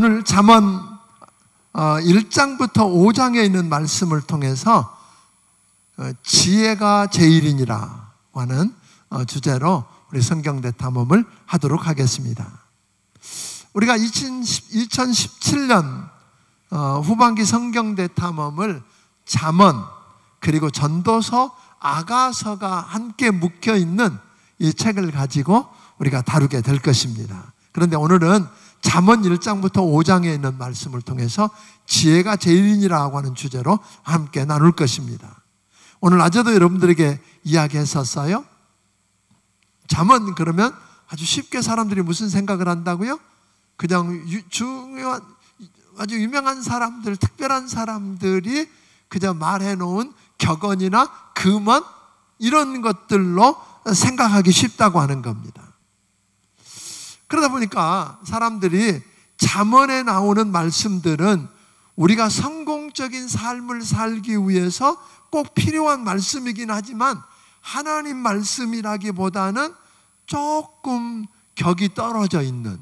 오늘 잠언 1장부터 5장에 있는 말씀을 통해서 지혜가 제일이니라 하는 주제로 우리 성경대 탐험을 하도록 하겠습니다. 우리가 2017년 후반기 성경대 탐험을 잠언 그리고 전도서, 아가서가 함께 묶여있는 이 책을 가지고 우리가 다루게 될 것입니다. 그런데 오늘은 잠언 1장부터 5장에 있는 말씀을 통해서 지혜가 제일이니라고 하는 주제로 함께 나눌 것입니다. 오늘 낮에도 여러분들에게 이야기했었어요. 잠언 그러면 아주 쉽게 사람들이 무슨 생각을 한다고요? 그냥 중요한 아주 유명한 사람들, 특별한 사람들이 그저 말해놓은 격언이나 금언 이런 것들로 생각하기 쉽다고 하는 겁니다. 그러다 보니까 사람들이 잠언에 나오는 말씀들은 우리가 성공적인 삶을 살기 위해서 꼭 필요한 말씀이긴 하지만 하나님 말씀이라기보다는 조금 격이 떨어져 있는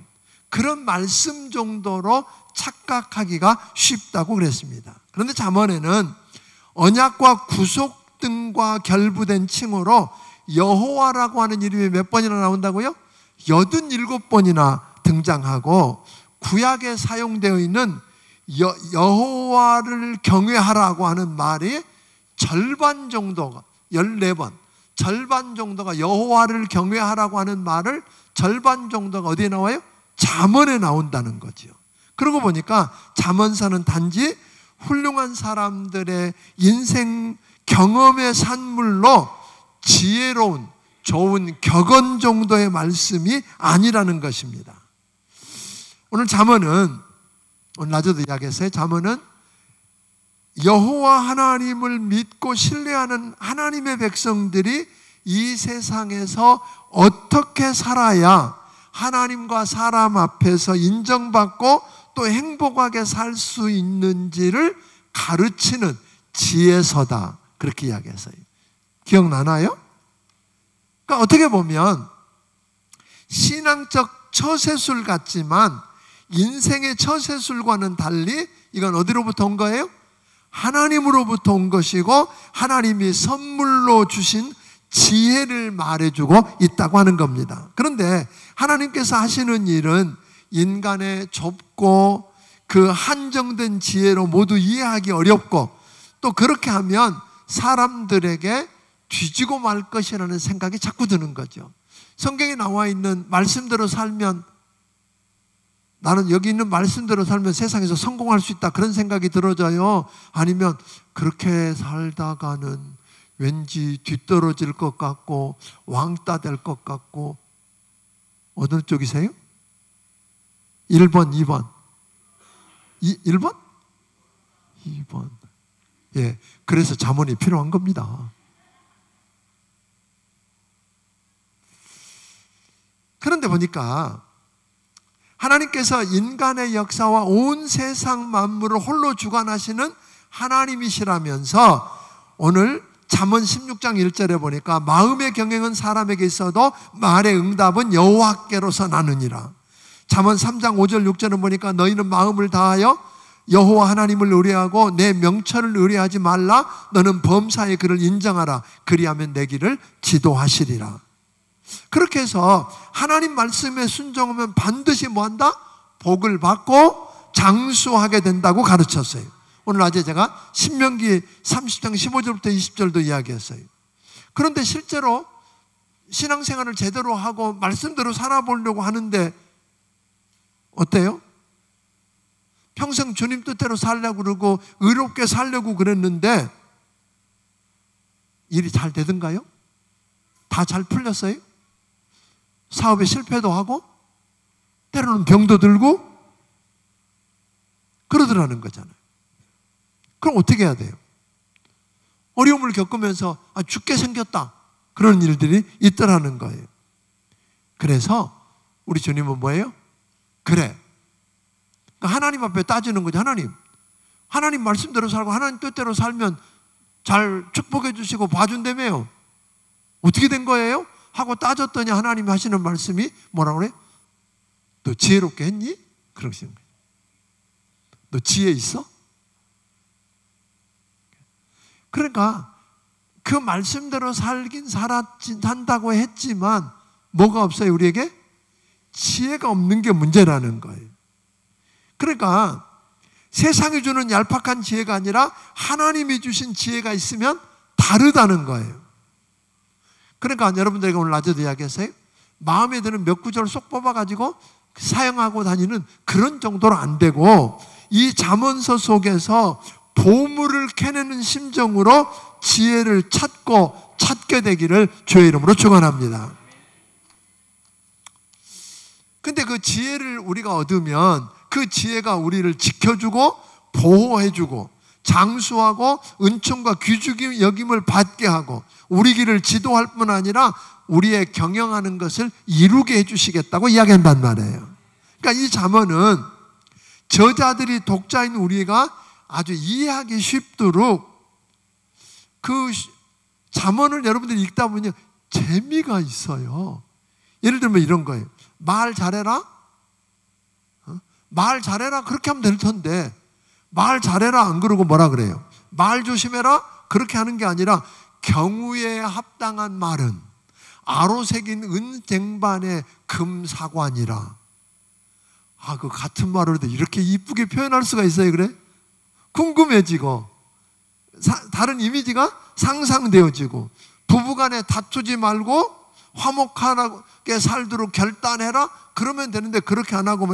그런 말씀 정도로 착각하기가 쉽다고 그랬습니다. 그런데 잠언에는 언약과 구속 등과 결부된 칭호로 여호와라고 하는 이름이 몇 번이나 나온다고요? 87번이나 등장하고 구약에 사용되어 있는 여호와를 경외하라고 하는 말이 절반 정도가 14번, 절반 정도가 여호와를 경외하라고 하는 말을 절반 정도가 어디에 나와요? 잠언에 나온다는 거죠. 그러고 보니까 잠언서는 단지 훌륭한 사람들의 인생 경험의 산물로 지혜로운 좋은 격언 정도의 말씀이 아니라는 것입니다. 오늘 잠언은 오늘 낮에도 이야기했어요. 잠언은 여호와 하나님을 믿고 신뢰하는 하나님의 백성들이 이 세상에서 어떻게 살아야 하나님과 사람 앞에서 인정받고 또 행복하게 살 수 있는지를 가르치는 지혜서다. 그렇게 이야기했어요. 기억나나요? 그러니까 어떻게 보면 신앙적 처세술 같지만 인생의 처세술과는 달리 이건 어디로부터 온 거예요? 하나님으로부터 온 것이고 하나님이 선물로 주신 지혜를 말해주고 있다고 하는 겁니다. 그런데 하나님께서 하시는 일은 인간의 좁고 그 한정된 지혜로 모두 이해하기 어렵고 또 그렇게 하면 사람들에게 뒤지고 말 것이라는 생각이 자꾸 드는 거죠. 성경에 나와 있는 말씀대로 살면 나는 여기 있는 말씀대로 살면 세상에서 성공할 수 있다 그런 생각이 들어져요. 아니면 그렇게 살다가는 왠지 뒤떨어질 것 같고 왕따 될 것 같고 어느 쪽이세요? 1번, 2번 1번? 2번 예, 그래서 잠언이 필요한 겁니다. 그런데 보니까 하나님께서 인간의 역사와 온 세상 만물을 홀로 주관하시는 하나님이시라면서 오늘 잠언 16장 1절에 보니까 마음의 경영은 사람에게 있어도 말의 응답은 여호와께로서 나느니라. 잠언 3장 5절 6절은 보니까 너희는 마음을 다하여 여호와 하나님을 의뢰하고 내 명철을 의뢰하지 말라. 너는 범사의 그를 인정하라. 그리하면 내 길을 지도하시리라. 그렇게 해서 하나님 말씀에 순종하면 반드시 뭐한다? 복을 받고 장수하게 된다고 가르쳤어요. 오늘 낮에 제가 신명기 30장 15절부터 20절도 이야기했어요. 그런데 실제로 신앙생활을 제대로 하고 말씀대로 살아보려고 하는데 어때요? 평생 주님 뜻대로 살려고 그러고 의롭게 살려고 그랬는데 일이 잘 되던가요? 다 잘 풀렸어요? 사업에 실패도 하고 때로는 병도 들고 그러더라는 거잖아요. 그럼 어떻게 해야 돼요? 어려움을 겪으면서 죽게 생겼다 그런 일들이 있더라는 거예요. 그래서 우리 주님은 뭐예요? 그래, 그러니까 하나님 앞에 따지는 거죠. 하나님 말씀대로 살고 하나님 뜻대로 살면 잘 축복해 주시고 봐준다며요. 어떻게 된 거예요? 하고 따졌더니 하나님이 하시는 말씀이 뭐라고 그래요? 너 지혜롭게 했니? 그러시는 거예요. 너 지혜 있어? 그러니까 그 말씀대로 산다고 했지만 뭐가 없어요? 우리에게 지혜가 없는 게 문제라는 거예요. 그러니까 세상이 주는 얄팍한 지혜가 아니라 하나님이 주신 지혜가 있으면 다르다는 거예요. 그러니까 여러분들에게 오늘 낮에도 이야기했어요. 마음에 드는 몇 구절 쏙 뽑아가지고 사용하고 다니는 그런 정도로 안 되고, 이 잠언서 속에서 보물을 캐내는 심정으로 지혜를 찾게 되기를 주의 이름으로 축원합니다. 근데 그 지혜를 우리가 얻으면 그 지혜가 우리를 지켜주고 보호해주고 장수하고 은총과 귀중히 여김을 받게 하고 우리 길을 지도할 뿐 아니라 우리의 경영하는 것을 이루게 해주시겠다고 이야기한단 말이에요. 그러니까 이 잠언은 저자들이 독자인 우리가 아주 이해하기 쉽도록 그 잠언을 여러분들이 읽다 보면 재미가 있어요. 예를 들면 이런 거예요. 말 잘해라? 말 잘해라 그렇게 하면 될 텐데 말 잘해라 안 그러고 뭐라 그래요? 말 조심해라 그렇게 하는 게 아니라 경우에 합당한 말은 아로새긴 은쟁반의 금사관이라. 그 같은 말로도 이렇게 이쁘게 표현할 수가 있어요. 그래? 궁금해지고 다른 이미지가 상상되어지고 부부간에 다투지 말고 화목하게 살도록 결단해라 그러면 되는데 그렇게 안 하고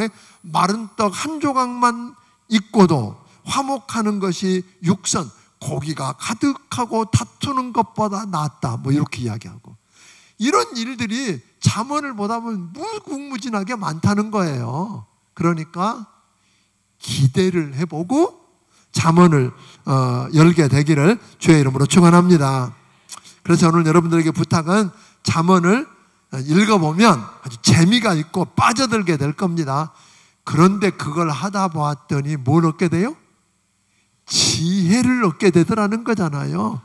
마른 떡 한 조각만 있고도 화목하는 것이 육선, 고기가 가득하고 다투는 것보다 낫다 뭐 이렇게 이야기하고, 이런 일들이 잠언을 보다 보면 무궁무진하게 많다는 거예요. 그러니까 기대를 해보고 잠언을 열게 되기를 주의 이름으로 축원합니다. 그래서 오늘 여러분들에게 부탁은 잠언을 읽어보면 아주 재미가 있고 빠져들게 될 겁니다. 그런데 그걸 하다 보았더니 뭘 얻게 돼요? 지혜를 얻게 되더라는 거잖아요.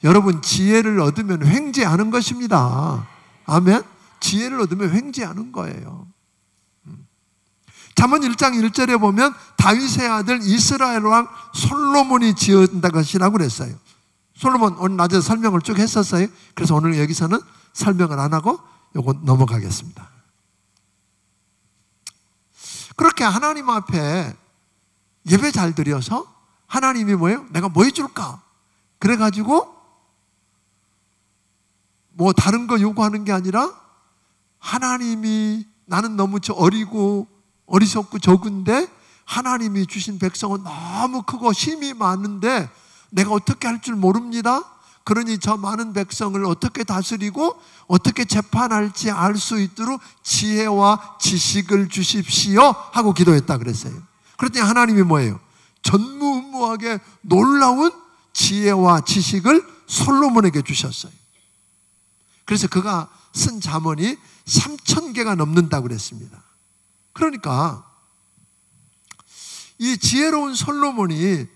여러분, 지혜를 얻으면 횡재하는 것입니다. 아멘? 지혜를 얻으면 횡재하는 거예요. 잠언 1장 1절에 보면 다윗의 아들 이스라엘 왕 솔로몬이 지은다 것이라고 그랬어요. 솔로몬 오늘 낮에 설명을 쭉 했었어요. 그래서 오늘 여기서는 설명을 안 하고 요거 넘어가겠습니다. 그렇게 하나님 앞에 예배 잘 드려서 하나님이 뭐예요? 내가 뭐 해줄까? 그래가지고 뭐 다른 거 요구하는 게 아니라 하나님이 나는 너무 어리고 어리석고 적은데 하나님이 주신 백성은 너무 크고 힘이 많은데 내가 어떻게 할 줄 모릅니다. 그러니 저 많은 백성을 어떻게 다스리고 어떻게 재판할지 알 수 있도록 지혜와 지식을 주십시오 하고 기도했다 그랬어요. 그랬더니 하나님이 뭐예요? 전무후무하게 놀라운 지혜와 지식을 솔로몬에게 주셨어요. 그래서 그가 쓴 잠언이 3,000개가 넘는다고 그랬습니다. 그러니까 이 지혜로운 솔로몬이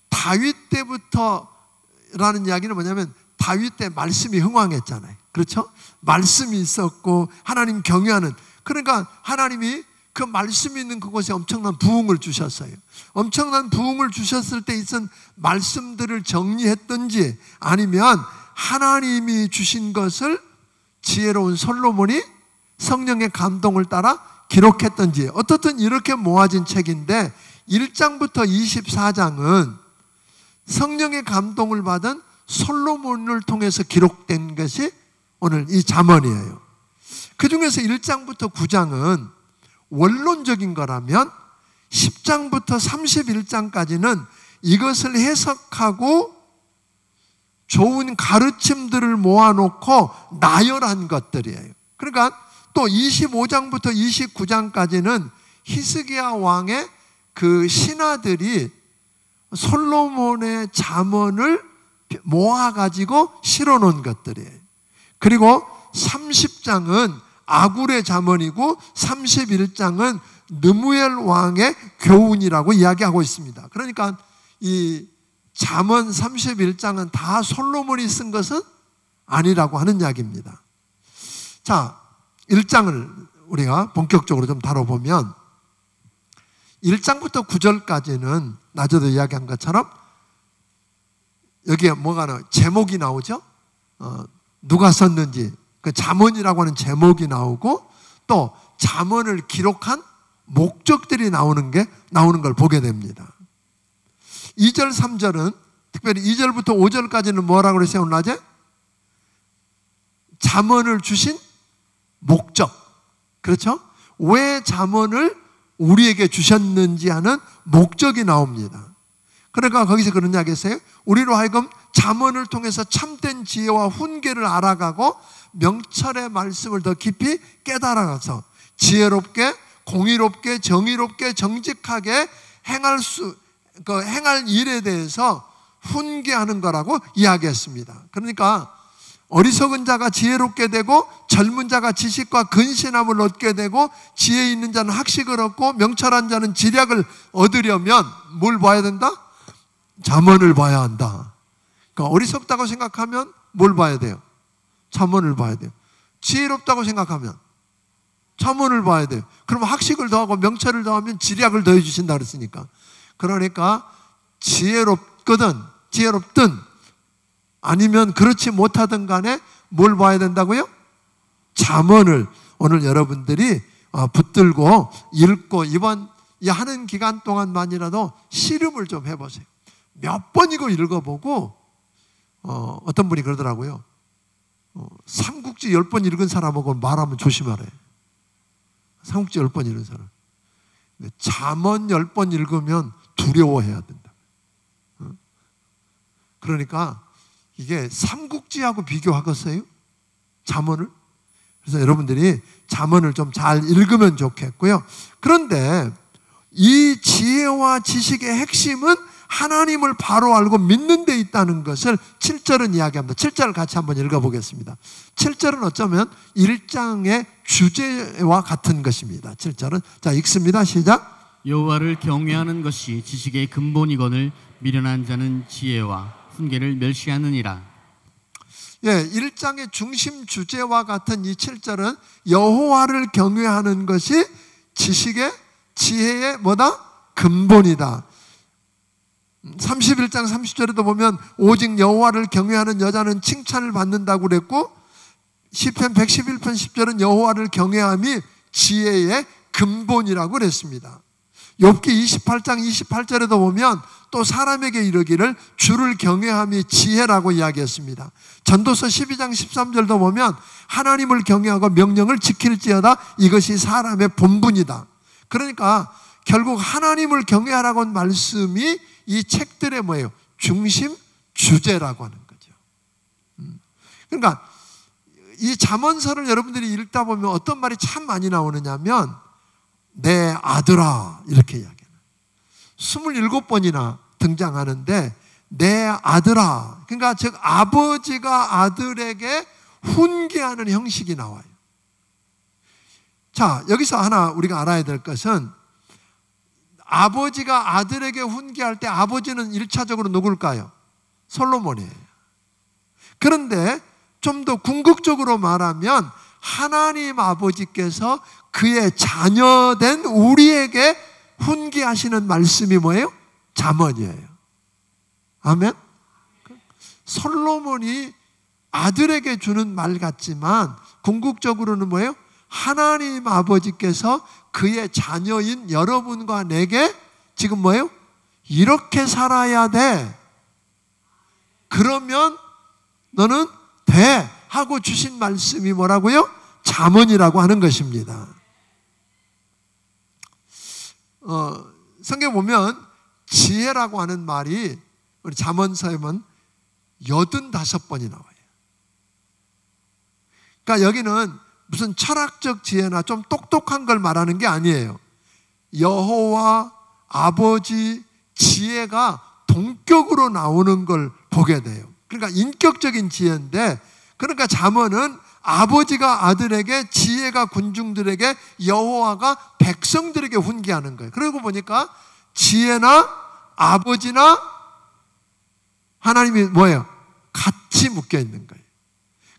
다윗 때부터라는 이야기는 뭐냐면 다윗 때 말씀이 흥왕했잖아요. 그렇죠? 말씀이 있었고 하나님 경외하는, 그러니까 하나님이 그 말씀이 있는 그곳에 엄청난 부흥을 주셨어요. 엄청난 부흥을 주셨을 때 있은 말씀들을 정리했든지 아니면 하나님이 주신 것을 지혜로운 솔로몬이 성령의 감동을 따라 기록했든지 어떻든 이렇게 모아진 책인데 1장부터 24장은 성령의 감동을 받은 솔로몬을 통해서 기록된 것이 오늘 이 잠언이에요. 그 중에서 1장부터 9장은 원론적인 거라면 10장부터 31장까지는 이것을 해석하고 좋은 가르침들을 모아놓고 나열한 것들이에요. 그러니까 또 25장부터 29장까지는 히스기야 왕의 그 신하들이 솔로몬의 잠언을 모아가지고 실어놓은 것들이에요. 그리고 30장은 아굴의 잠언이고 31장은 느무엘 왕의 교훈이라고 이야기하고 있습니다. 그러니까 이 잠언 31장은 다 솔로몬이 쓴 것은 아니라고 하는 이야기입니다. 자, 1장을 우리가 본격적으로 좀 다뤄보면 1장부터 9절까지는 낮에도 이야기한 것처럼 여기에 뭐가 나와요? 제목이 나오죠. 누가 썼는지 그 잠언이라고 하는 제목이 나오고 또 잠언을 기록한 목적들이 나오는 걸 보게 됩니다. 2절, 3절은 특별히 2절부터 5절까지는 뭐라고 그랬어요? 오늘 낮에? 잠언을 주신 목적. 그렇죠? 왜 잠언을 우리에게 주셨는지 하는 목적이 나옵니다. 그러니까 거기서 그런 이야기 했어요. 우리로 하여금 잠언을 통해서 참된 지혜와 훈계를 알아가고 명철의 말씀을 더 깊이 깨달아가서 지혜롭게, 공의롭게, 정의롭게, 정직하게 행할 일에 대해서 훈계하는 거라고 이야기했습니다. 그러니까 어리석은 자가 지혜롭게 되고 젊은 자가 지식과 근신함을 얻게 되고 지혜 있는 자는 학식을 얻고 명철한 자는 지략을 얻으려면 뭘 봐야 된다? 잠언을 봐야 한다. 그러니까 어리석다고 생각하면 뭘 봐야 돼요? 잠언을 봐야 돼요. 지혜롭다고 생각하면 잠언을 봐야 돼요. 그러면 학식을 더하고 명철을 더하면 지략을 더해 주신다 그랬으니까. 그러니까 지혜롭든 아니면 그렇지 못하든 간에 뭘 봐야 된다고요? 잠언을 오늘 여러분들이 붙들고 읽고 이번 이 하는 기간 동안만이라도 씨름을 좀 해보세요. 몇 번이고 읽어보고 어떤 분이 그러더라고요. 삼국지 10번 읽은 사람하고 말하면 조심하래. 삼국지 10번 읽은 사람. 잠언 10번 읽으면 두려워해야 된다. 그러니까 이게 삼국지하고 비교하겠어요? 잠언을? 그래서 여러분들이 잠언을 좀 잘 읽으면 좋겠고요. 그런데 이 지혜와 지식의 핵심은 하나님을 바로 알고 믿는 데 있다는 것을 7절은 이야기합니다. 7절을 같이 한번 읽어보겠습니다. 7절은 어쩌면 1장의 주제와 같은 것입니다. 7절은 자 읽습니다. 시작. 여호와를 경외하는 것이 지식의 근본이거늘 미련한 자는 지혜와 훈계를 멸시하느니라. 예, 1장의 중심 주제와 같은 이 7절은 여호와를 경외하는 것이 지식의 지혜의 뭐다? 근본이다. 31장 30절에도 보면 오직 여호와를 경외하는 여자는 칭찬을 받는다고 그랬고 시편 111편 10절은 여호와를 경외함이 지혜의 근본이라고 그랬습니다. 욥기 28장 28절에도 보면 또 사람에게 이르기를 주를 경외함이 지혜라고 이야기했습니다. 전도서 12장 13절도 보면 하나님을 경외하고 명령을 지킬지어다 이것이 사람의 본분이다. 그러니까 결국 하나님을 경외하라고 한 말씀이 이 책들의 뭐예요? 중심 주제라고 하는 거죠. 그러니까 이 잠언서를 여러분들이 읽다 보면 어떤 말이 참 많이 나오느냐면 내 아들아 이렇게 이야기해요. 27번이나 등장하는데 내 아들아, 그러니까 즉 아버지가 아들에게 훈계하는 형식이 나와요. 자, 여기서 하나 우리가 알아야 될 것은 아버지가 아들에게 훈계할 때 아버지는 1차적으로 누굴까요? 솔로몬이에요. 그런데 좀 더 궁극적으로 말하면 하나님 아버지께서 그의 자녀된 우리에게 훈계하시는 말씀이 뭐예요? 잠언이에요. 아멘? 솔로몬이 아들에게 주는 말 같지만 궁극적으로는 뭐예요? 하나님 아버지께서 그의 자녀인 여러분과 내게 지금 뭐예요? 이렇게 살아야 돼. 그러면 너는 돼. 하고 주신 말씀이 뭐라고요? 잠언이라고 하는 것입니다. 성경 보면 지혜라고 하는 말이 우리 잠언서에는 85번이 나와요. 그러니까 여기는 무슨 철학적 지혜나 좀 똑똑한 걸 말하는 게 아니에요. 여호와 아버지 지혜가 동격으로 나오는 걸 보게 돼요. 그러니까 인격적인 지혜인데, 그러니까 잠언은 아버지가 아들에게, 지혜가 군중들에게, 여호와가 백성들에게 훈계하는 거예요. 그러고 보니까 지혜나 아버지나 하나님이 뭐예요? 같이 묶여 있는 거예요.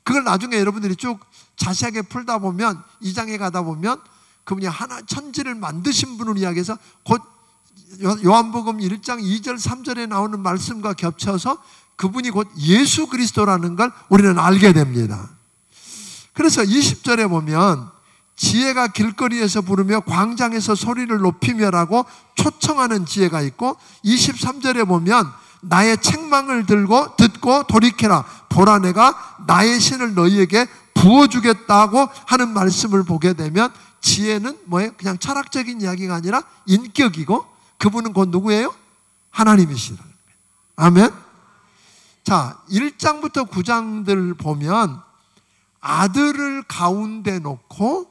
그걸 나중에 여러분들이 쭉 자세하게 풀다 보면 2장에 가다 보면 그분이 하나 천지를 만드신 분을 이야기해서 곧 요한복음 1장 2절 3절에 나오는 말씀과 겹쳐서 그분이 곧 예수 그리스도라는 걸 우리는 알게 됩니다. 그래서 20절에 보면 지혜가 길거리에서 부르며 광장에서 소리를 높이며라고 초청하는 지혜가 있고, 23절에 보면 나의 책망을 듣고 돌이켜라, 보라 내가 나의 신을 너희에게 부어주겠다고 하는 말씀을 보게 되면 지혜는 뭐예요? 그냥 철학적인 이야기가 아니라 인격이고, 그분은 곧 누구예요? 하나님이시라는 거예요. 아멘. 자, 1장부터 9장들 보면 아들을 가운데 놓고,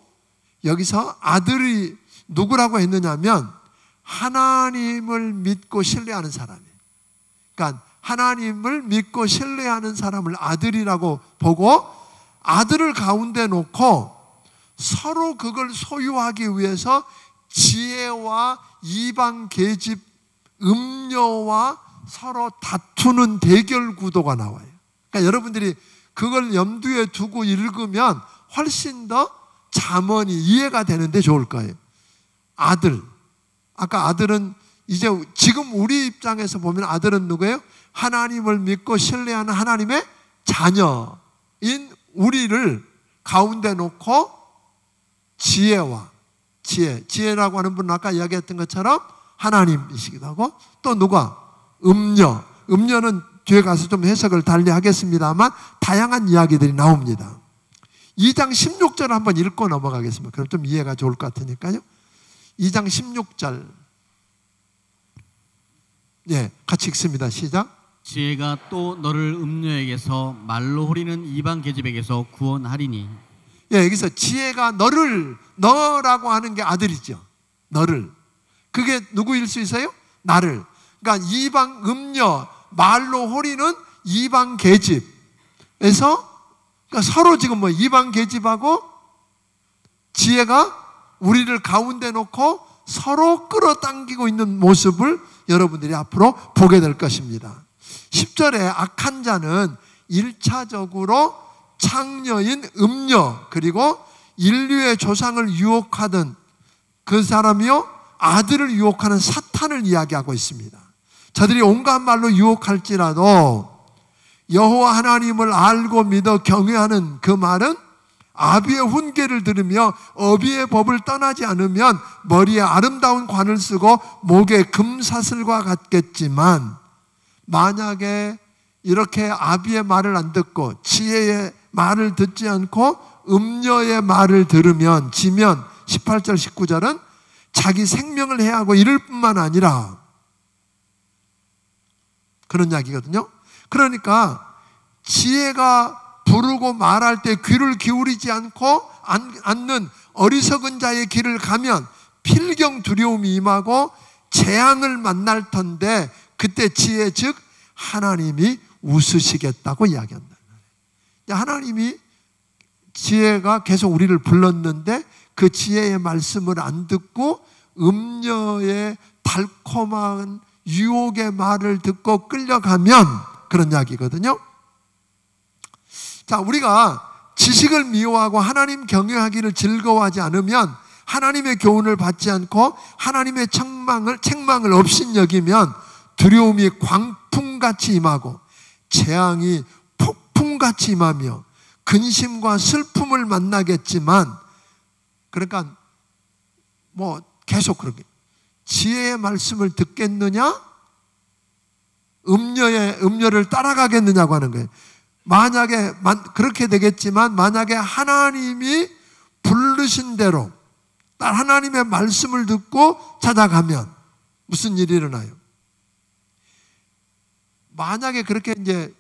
여기서 아들이 누구라고 했느냐면 하나님을 믿고 신뢰하는 사람이에요. 그러니까 하나님을 믿고 신뢰하는 사람을 아들이라고 보고, 아들을 가운데 놓고 서로 그걸 소유하기 위해서 지혜와 이방 계집 음녀와 서로 다투는 대결 구도가 나와요. 그러니까 여러분들이 그걸 염두에 두고 읽으면 훨씬 더 잠언이 이해가 되는데 좋을 거예요. 아들, 아까 아들은 이제 지금 우리 입장에서 보면 아들은 누구예요? 하나님을 믿고 신뢰하는 하나님의 자녀인 우리를 가운데 놓고 지혜라고 하는 분은 아까 이야기했던 것처럼 하나님이시기도 하고, 또 누가? 음녀는 뒤에 가서 좀 해석을 달리 하겠습니다만 다양한 이야기들이 나옵니다. 2장 16절 한번 읽고 넘어가겠습니다. 그럼 좀 이해가 좋을 것 같으니까요. 2장 16절, 예, 같이 읽습니다. 시작. 지혜가 또 너를 음녀에게서 말로 호리는 이방 계집에게서 구원하리니. 예, 여기서 지혜가 너라고 하는 게 아들이죠. 너를. 그게 누구일 수 있어요? 나를. 그러니까 이방 음녀, 말로 호리는 이방 계집에서, 그러니까 서로 지금 뭐 이방 계집하고 지혜가 우리를 가운데 놓고 서로 끌어당기고 있는 모습을 여러분들이 앞으로 보게 될 것입니다. 10절에 악한 자는 1차적으로 창녀인 음녀, 그리고 인류의 조상을 유혹하던 그 사람이요, 아들을 유혹하는 사탄을 이야기하고 있습니다. 저들이 온갖 말로 유혹할지라도 여호와 하나님을 알고 믿어 경외하는 그 말은 아비의 훈계를 들으며 어비의 법을 떠나지 않으면 머리에 아름다운 관을 쓰고 목에 금사슬과 같겠지만, 만약에 이렇게 아비의 말을 안 듣고 지혜의 말을 듣지 않고 음녀의 말을 들으면 18절 19절은 자기 생명을 해하고 이를 뿐만 아니라, 그런 이야기거든요. 그러니까 지혜가 부르고 말할 때 귀를 기울이지 않고 않는 어리석은 자의 길을 가면 필경 두려움이 임하고 재앙을 만날 텐데, 그때 지혜 즉 하나님이 웃으시겠다고 이야기한다. 하나님이 지혜가 계속 우리를 불렀는데 그 지혜의 말씀을 안 듣고 음녀의 달콤한 유혹의 말을 듣고 끌려가면, 그런 이야기거든요. 자, 우리가 지식을 미워하고 하나님 경외하기를 즐거워하지 않으면, 하나님의 교훈을 받지 않고 하나님의 책망을 업신여기면 두려움이 광풍같이 임하고 재앙이 폭풍같이 임하며 근심과 슬픔을 만나겠지만, 그러니까 뭐 계속 그렇게 지혜의 말씀을 듣겠느냐, 음녀를 따라가겠느냐고 하는 거예요. 만약에 그렇게 되겠지만, 만약에 하나님이 부르신 대로 하나님의 말씀을 듣고 찾아가면 무슨 일이 일어나요? 만약에 그렇게 이제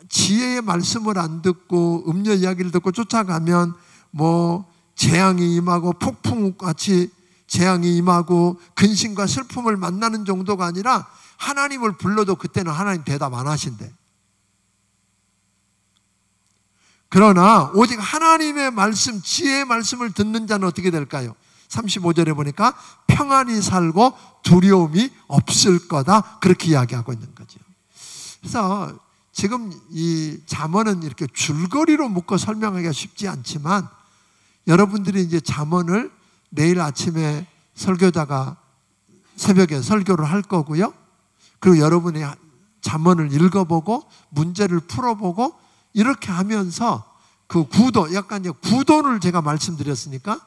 지혜의 말씀을 안 듣고 음녀 이야기를 듣고 쫓아가면 뭐 재앙이 임하고 폭풍같이 재앙이 임하고 근심과 슬픔을 만나는 정도가 아니라, 하나님을 불러도 그때는 하나님 대답 안 하신대. 그러나 오직 하나님의 말씀, 지혜의 말씀을 듣는 자는 어떻게 될까요? 35절에 보니까 평안히 살고 두려움이 없을 거다, 그렇게 이야기하고 있는 거죠. 그래서 지금 이 잠언은 이렇게 줄거리로 묶어 설명하기가 쉽지 않지만, 여러분들이 이제 잠언을 내일 아침에 설교자가 새벽에 설교를 할 거고요. 그리고 여러분이 잠언을 읽어보고 문제를 풀어보고 이렇게 하면서 그 구도, 약간 이제 구도를 제가 말씀드렸으니까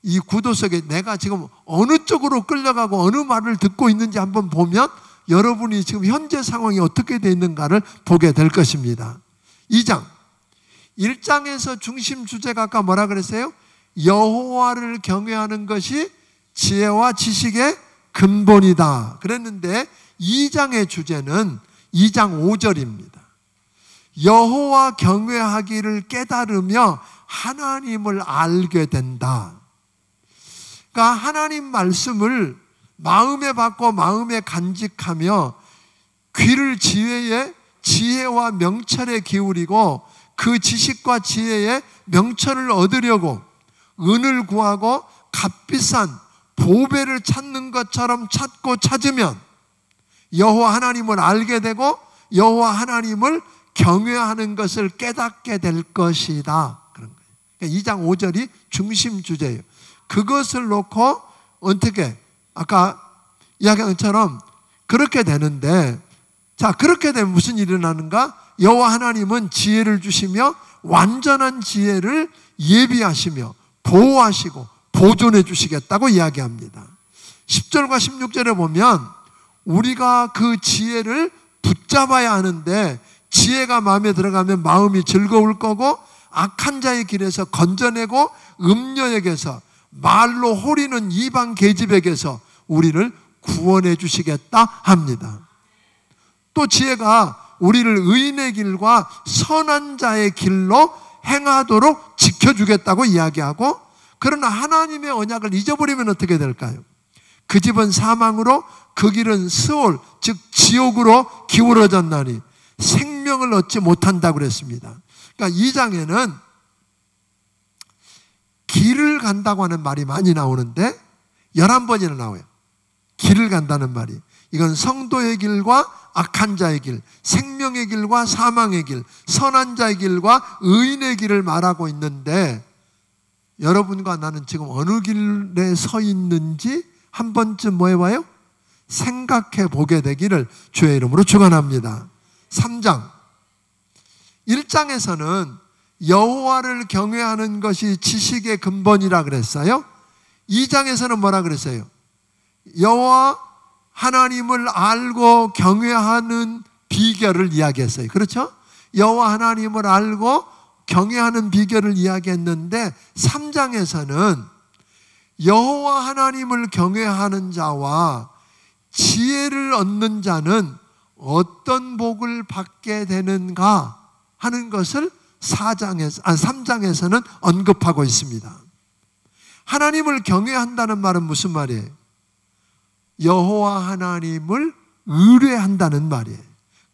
이 구도 속에 내가 지금 어느 쪽으로 끌려가고 어느 말을 듣고 있는지 한번 보면 여러분이 지금 현재 상황이 어떻게 되어 있는가를 보게 될 것입니다. 2장 1장에서 중심 주제가 아까 뭐라 그랬어요? 여호와를 경외하는 것이 지혜와 지식의 근본이다 그랬는데 2장의 주제는 2장 5절입니다. 여호와 경외하기를 깨달으며 하나님을 알게 된다. 그러니까 하나님 말씀을 마음에 받고 마음에 간직하며 귀를 지혜와 명철에 기울이고 그 지식과 지혜의 명철을 얻으려고 은을 구하고 값비싼 보배를 찾는 것처럼 찾고 찾으면 여호와 하나님을 알게 되고 여호와 하나님을 경외하는 것을 깨닫게 될 것이다. 그런 거예요. 그러니까 2장 5절이 중심 주제예요. 그것을 놓고 어떻게 아까 이야기한 것처럼 그렇게 되는데 자 그렇게 되면 무슨 일이 일어나는가? 여호와 하나님은 지혜를 주시며 완전한 지혜를 예비하시며 보호하시고 보존해 주시겠다고 이야기합니다. 10절과 16절에 보면 우리가 그 지혜를 붙잡아야 하는데 지혜가 마음에 들어가면 마음이 즐거울 거고 악한 자의 길에서 건져내고 음녀에게서 말로 호리는 이방 계집에게서 우리를 구원해 주시겠다 합니다. 또 지혜가 우리를 의인의 길과 선한 자의 길로 행하도록 지켜주겠다고 이야기하고 그러나 하나님의 언약을 잊어버리면 어떻게 될까요? 그 집은 사망으로 그 길은 스올 즉 지옥으로 기울어졌나니 생명을 얻지 못한다고 그랬습니다. 그러니까 2장에는 길을 간다고 하는 말이 많이 나오는데 11번이나 나와요. 길을 간다는 말이. 이건 성도의 길과 악한 자의 길, 생명의 길과 사망의 길, 선한 자의 길과 의인의 길을 말하고 있는데 여러분과 나는 지금 어느 길에 서 있는지 한 번쯤 뭐 해봐요? 생각해 보게 되기를 주의 이름으로 축원합니다. 3장 1장에서는 여호와를 경외하는 것이 지식의 근본이라 그랬어요. 2장에서는 뭐라 그랬어요? 여호와 하나님을 알고 경외하는 비결을 이야기했어요. 그렇죠? 여호와 하나님을 알고 경외하는 비결을 이야기했는데 3장에서는 여호와 하나님을 경외하는 자와 지혜를 얻는 자는 어떤 복을 받게 되는가 하는 것을 3장에서는 언급하고 있습니다. 하나님을 경외한다는 말은 무슨 말이에요? 여호와 하나님을 의뢰한다는 말이에요.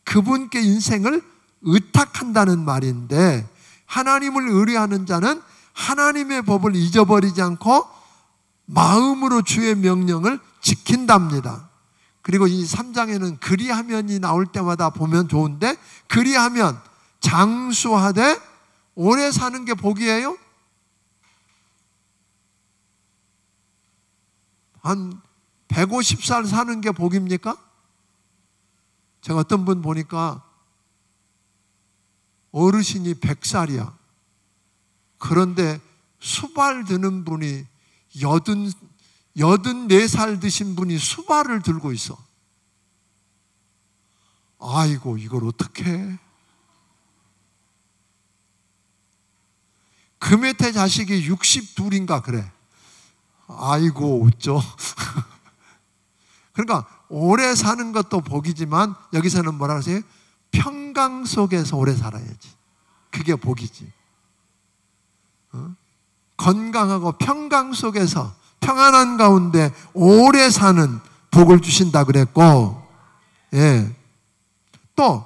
그분께 인생을 의탁한다는 말인데 하나님을 의뢰하는 자는 하나님의 법을 잊어버리지 않고 마음으로 주의 명령을 지킨답니다. 그리고 이 3장에는 그리하면이 나올 때마다 보면 좋은데 그리하면 장수하되 오래 사는 게 복이에요? 한 150살 사는 게 복입니까? 제가 어떤 분 보니까 어르신이 100살이야. 그런데 수발 드는 분이 84살 드신 분이 수발을 들고 있어. 아이고 이걸 어떡해. 그 밑에 자식이 62인가 그래. 아이고 어쩌. 그러니까 오래 사는 것도 복이지만 여기서는 뭐라 하세요? 평강 속에서 오래 살아야지. 그게 복이지. 건강하고 평강 속에서 평안한 가운데 오래 사는 복을 주신다 그랬고, 예. 또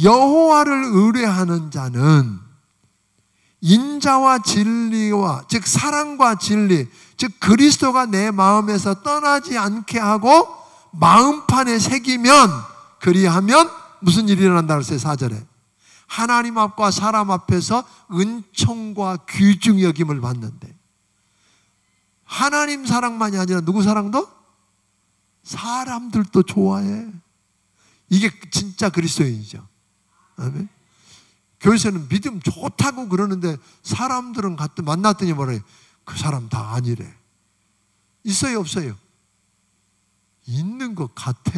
여호와를 의뢰하는 자는 인자와 진리와 즉 사랑과 진리 즉 그리스도가 내 마음에서 떠나지 않게 하고 마음판에 새기면 그리하면 무슨 일이 일어난다고 했어요? 4절에 하나님 앞과 사람 앞에서 은총과 귀중 여김을 받는데 하나님 사랑만이 아니라 누구 사랑도? 사람들도 좋아해. 이게 진짜 그리스도인이죠. 아멘. 교회에서는 믿음 좋다고 그러는데 사람들은 만났더니 뭐래요? 그 사람 다 아니래. 있어요, 없어요? 있는 것 같아.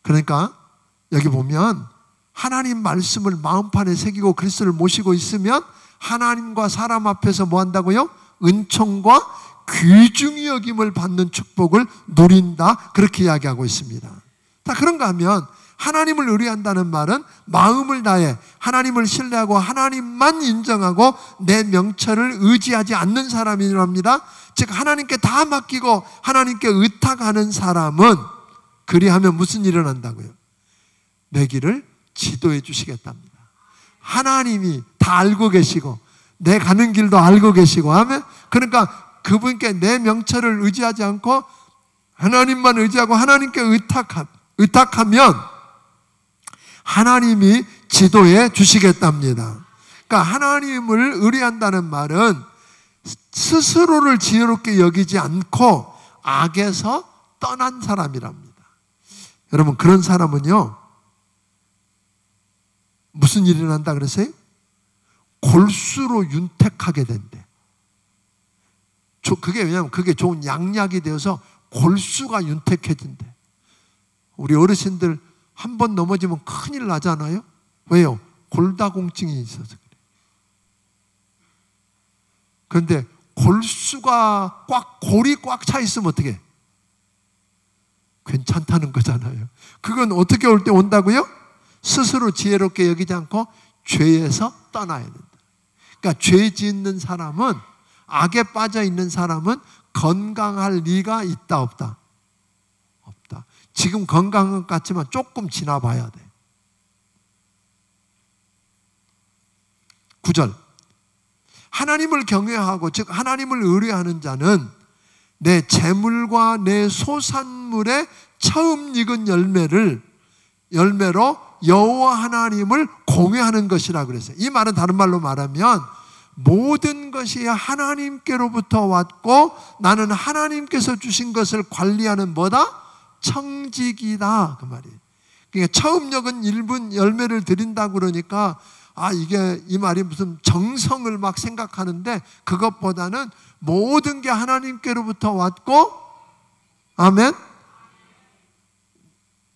그러니까 여기 보면 하나님 말씀을 마음판에 새기고 그리스도를 모시고 있으면 하나님과 사람 앞에서 뭐 한다고요? 은총과 귀중히 여김을 받는 축복을 누린다. 그렇게 이야기하고 있습니다. 자, 그런가 하면 하나님을 의뢰한다는 말은 마음을 다해 하나님을 신뢰하고 하나님만 인정하고 내 명철을 의지하지 않는 사람이랍니다. 즉 하나님께 다 맡기고 하나님께 의탁하는 사람은 그리하면 무슨 일이 일어난다고요? 내 길을 지도해 주시겠답니다. 하나님이 다 알고 계시고 내 가는 길도 알고 계시고 하면, 그러니까 그분께 내 명철을 의지하지 않고 하나님만 의지하고 하나님께 의탁하면 하나님이 지도해 주시겠답니다. 그러니까 하나님을 의뢰한다는 말은 스스로를 지혜롭게 여기지 않고 악에서 떠난 사람이랍니다. 여러분, 그런 사람은요 무슨 일이 일어난다 그랬어요? 골수로 윤택하게 된대. 그게 왜냐하면 그게 좋은 양약이 되어서 골수가 윤택해진대. 우리 어르신들 한 번 넘어지면 큰일 나잖아요. 왜요? 골다공증이 있어서 그래. 그런데 골수가 골이 꽉 차 있으면 어떻게? 괜찮다는 거잖아요. 그건 어떻게 올 때 온다고요? 스스로 지혜롭게 여기지 않고 죄에서 떠나야 된다. 그러니까 죄 짓는 사람은, 악에 빠져 있는 사람은 건강할 리가 있다 없다? 없다. 지금 건강한 것 같지만 조금 지나봐야 돼. 9절, 하나님을 경외하고 즉 하나님을 의뢰하는 자는 내 재물과 내 소산물의 처음 익은 열매로 여호와 하나님을 공유하는 것이라 그랬어요. 이 말은 다른 말로 말하면 모든 것이 하나님께로부터 왔고 나는 하나님께서 주신 것을 관리하는 뭐다? 청직이다, 그 말이에요. 그러니까 처음 익은 일분 열매를 드린다고 그러니까 이게 이 말이 무슨 정성을 막 생각하는데, 그것보다는 모든 게 하나님께로부터 왔고, 아멘,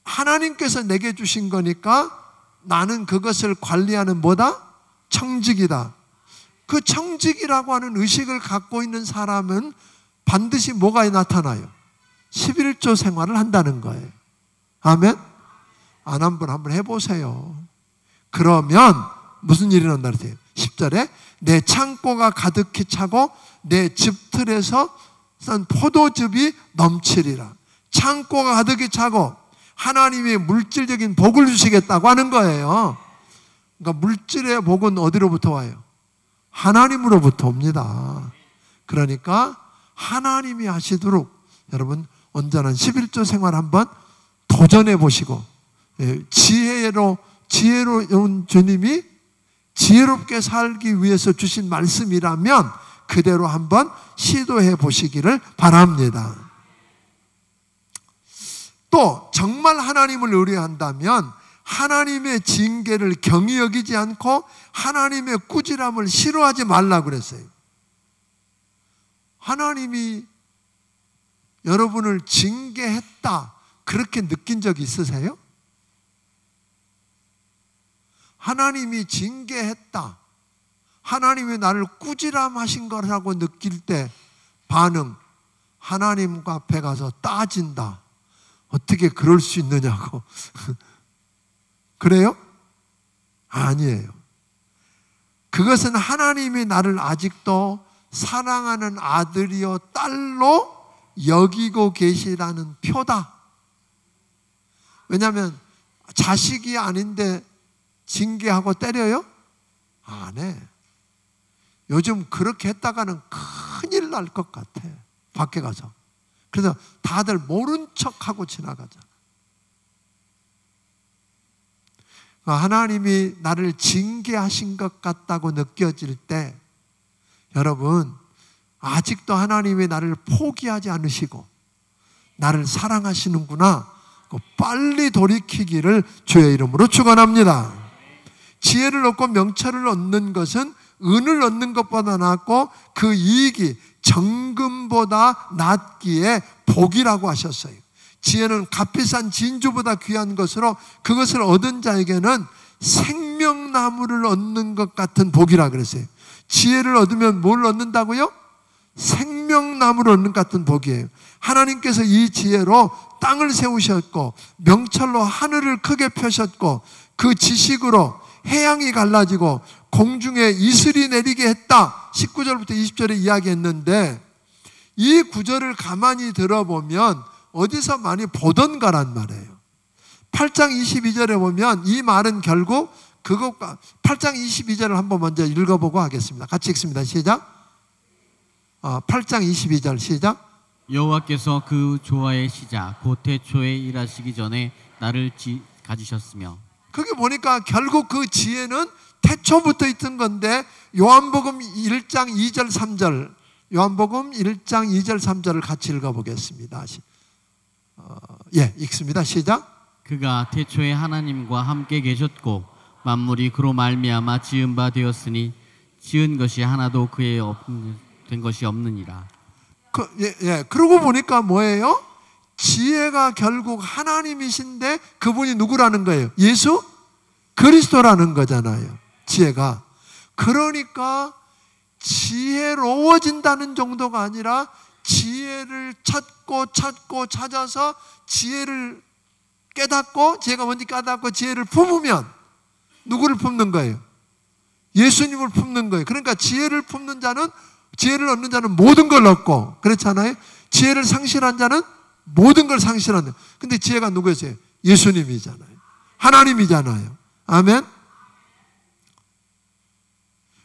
하나님께서 내게 주신 거니까 나는 그것을 관리하는 뭐다? 청직이다. 그 청직이라고 하는 의식을 갖고 있는 사람은 반드시 뭐가 나타나요? 11조 생활을 한다는 거예요. 아멘? 안 한 분 한번 해보세요. 그러면 무슨 일이 난다 그러세요? 10절에 내 창고가 가득히 차고 내 집틀에서 싼 포도즙이 넘치리라. 창고가 가득히 차고 하나님이 물질적인 복을 주시겠다고 하는 거예요. 그러니까 물질의 복은 어디로부터 와요? 하나님으로부터 옵니다. 그러니까 하나님이 하시도록 여러분 온전한 11조 생활 한번 도전해 보시고, 지혜로운 주님이 지혜롭게 살기 위해서 주신 말씀이라면 그대로 한번 시도해 보시기를 바랍니다. 또 정말 하나님을 의뢰한다면 하나님의 징계를 경히 여기지 않고 하나님의 꾸지람을 싫어하지 말라고 그랬어요. 하나님이 여러분을 징계했다 그렇게 느낀 적 있으세요? 하나님이 징계했다, 하나님이 나를 꾸지람하신 거라고 느낄 때 반응, 하나님과 앞에 가서 따진다. 어떻게 그럴 수 있느냐고. 그래요? 아니에요. 그것은 하나님이 나를 아직도 사랑하는 아들이요 딸로 여기고 계시다는 표다. 왜냐하면 자식이 아닌데 징계하고 때려요? 안 해. 요즘 그렇게 했다가는 큰일 날 것 같아, 밖에 가서. 그래서 다들 모른 척하고 지나가잖아. 하나님이 나를 징계하신 것 같다고 느껴질 때 여러분 아직도 하나님이 나를 포기하지 않으시고 나를 사랑하시는구나 빨리 돌이키기를 주의 이름으로 축원합니다. 지혜를 얻고 명철을 얻는 것은 은을 얻는 것보다 낫고 그 이익이 정금보다 낫기에 복이라고 하셨어요. 지혜는 값비싼 진주보다 귀한 것으로 그것을 얻은 자에게는 생명나무를 얻는 것 같은 복이라 그랬어요. 지혜를 얻으면 뭘 얻는다고요? 생명나무를 얻는 것 같은 복이에요. 하나님께서 이 지혜로 땅을 세우셨고 명철로 하늘을 크게 펴셨고 그 지식으로 해양이 갈라지고 공중에 이슬이 내리게 했다. 19절부터 20절에 이야기했는데 이 구절을 가만히 들어보면 어디서 많이 보던가란 말이에요. 8장 22절에 보면 이 말은 결국 그것과 8장 22절을 한번 먼저 읽어보고 하겠습니다. 같이 읽습니다. 시작. 8장 22절 시작. 여호와께서 그 조화의 시작 곧 태초에 일하시기 전에 나를 가지셨으며. 거기 보니까 결국 그 지혜는 태초부터 있던 건데 요한복음 1장 2절 3절 요한복음 1장 2절 3절을 같이 읽어보겠습니다. 읽습니다. 시작. 그가 태초에 하나님과 함께 계셨고 만물이 그로 말미암아 지은 바 되었으니 지은 것이 하나도 그에 된 것이 없느니라. 그러고 보니까 뭐예요? 지혜가 결국 하나님이신데 그분이 누구라는 거예요? 예수 그리스도라는 거잖아요. 지혜가. 그러니까 지혜로워진다는 정도가 아니라 지혜를 찾고 찾아서 지혜를 깨닫고 지혜가 뭔지 깨닫고 지혜를 품으면 누구를 품는 거예요? 예수님을 품는 거예요. 그러니까 지혜를 품는 자는 지혜를 얻는 자는 모든 걸 얻고 그렇잖아요. 지혜를 상실한 자는 모든 걸 상실한다. 근데 지혜가 누구였어요? 예수님이잖아요. 하나님이잖아요. 아멘.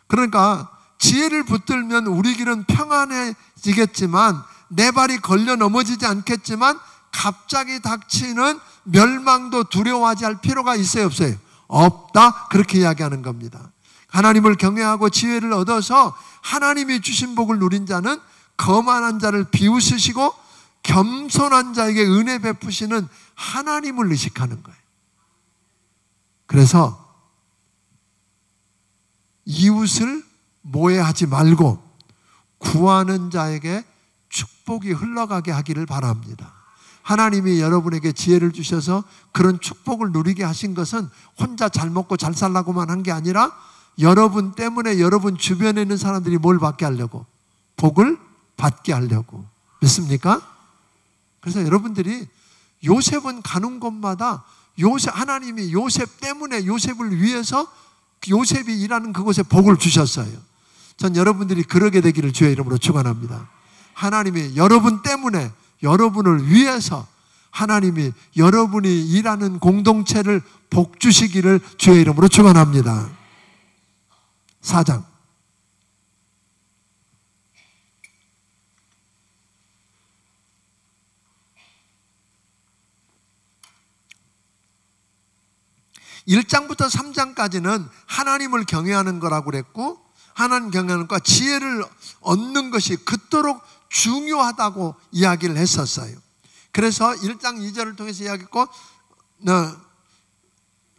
그러니까 지혜를 붙들면 우리 길은 평안해지겠지만 내 발이 걸려 넘어지지 않겠지만 갑자기 닥치는 멸망도 두려워하지 할 필요가 있어요, 없어요? 없다. 그렇게 이야기하는 겁니다. 하나님을 경외하고 지혜를 얻어서 하나님이 주신 복을 누린 자는 거만한 자를 비웃으시고 겸손한 자에게 은혜 베푸시는 하나님을 의식하는 거예요. 그래서 이웃을 모해하지 말고 구하는 자에게 축복이 흘러가게 하기를 바랍니다. 하나님이 여러분에게 지혜를 주셔서 그런 축복을 누리게 하신 것은 혼자 잘 먹고 잘 살라고만 한 게 아니라 여러분 때문에 여러분 주변에 있는 사람들이 뭘 받게 하려고? 복을 받게 하려고. 믿습니까? 그래서 여러분들이 요셉은 가는 곳마다 하나님이 요셉 때문에 요셉을 위해서 요셉이 일하는 그곳에 복을 주셨어요. 전 여러분들이 그러게 되기를 주의 이름으로 축원합니다. 하나님이 여러분 때문에 여러분을 위해서 하나님이 여러분이 일하는 공동체를 복 주시기를 주의 이름으로 축원합니다. 4장 1장부터 3장까지는 하나님을 경외하는 거라고 그랬고 하나님 경외하는 것과 지혜를 얻는 것이 그토록 중요하다고 이야기를 했었어요. 그래서 1장 2절을 통해서 이야기했고